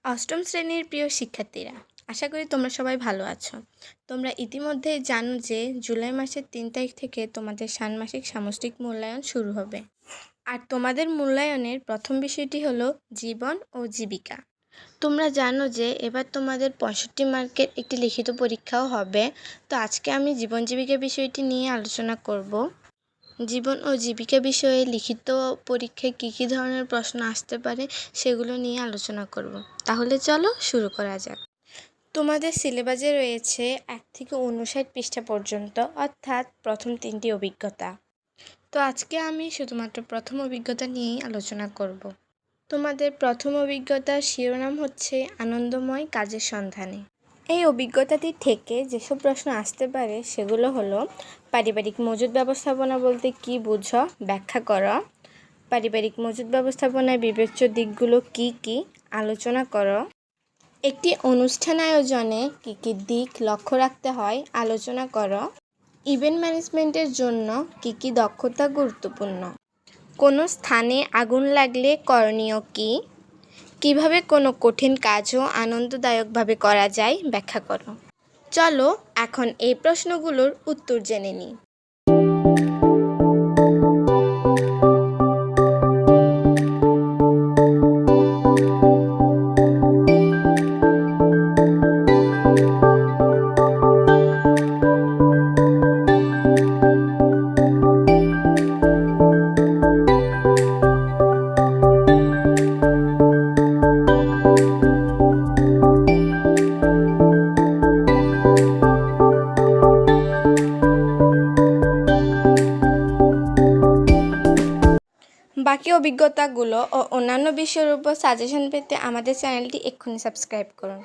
অষ্টম শ্রেণীর প্রিয় শিক্ষার্থীরা, আশা করি তোমরা সবাই ভালো আছো। তোমরা ইতিমধ্যেই জানো যে জুলাই মাসের ৩ তারিখ থেকে তোমাদের ষান্মাসিক সামষ্টিক মূল্যায়ন শুরু হবে। আর তোমাদের মূল্যায়নের প্রথম বিষয়টি হলো জীবন ও জীবিকা। তোমরা জানো যে এবার তোমাদের ৬৫ মার্কের একটি লিখিত পরীক্ষাও হবে। তো আজকে আমি জীবন জীবিকা বিষয়টি নিয়ে আলোচনা করব। জীবন ও জীবিকা বিষয়ে লিখিত পরীক্ষায় কী ধরনের প্রশ্ন আসতে পারে সেগুলো নিয়ে আলোচনা করব। তাহলে চলো শুরু করা যাক। তোমাদের সিলেবাসে রয়েছে ১ থেকে ৫৯ পৃষ্ঠা পর্যন্ত, অর্থাৎ প্রথম ৩টি অভিজ্ঞতা। তো আজকে আমি শুধুমাত্র প্রথম অভিজ্ঞতা নিয়েই আলোচনা করব। তোমাদের প্রথম অভিজ্ঞতার শিরোনাম হচ্ছে আনন্দময় কাজের সন্ধানে। এই অভিজ্ঞতাটি থেকে যেসব প্রশ্ন আসতে পারে সেগুলো হলো: পারিবারিক মজুত ব্যবস্থাপনা বলতে কী বুঝো, ব্যাখ্যা করো। পারিবারিক মজুত ব্যবস্থাপনার বিবেচ্য দিকগুলো কি কি, আলোচনা করো। একটি অনুষ্ঠান আয়োজনে কী কী দিক লক্ষ্য রাখতে হয়, আলোচনা করো। ইভেন্ট ম্যানেজমেন্টের জন্য কী কী দক্ষতা গুরুত্বপূর্ণ। কোনো স্থানে আগুন লাগলে করণীয় কী। কিভাবে কোনো কঠিন কাজও আনন্দদায়কভাবে করা যায়, ব্যাখ্যা করো। চলো এখন এই প্রশ্নগুলোর উত্তর জেনে নিই। বাকি অভিজ্ঞতাগুলো ও অন্যান্য বিষয়ের উপর সাজেশন পেতে আমাদের চ্যানেলটি এক্ষুনি সাবস্ক্রাইব করুন।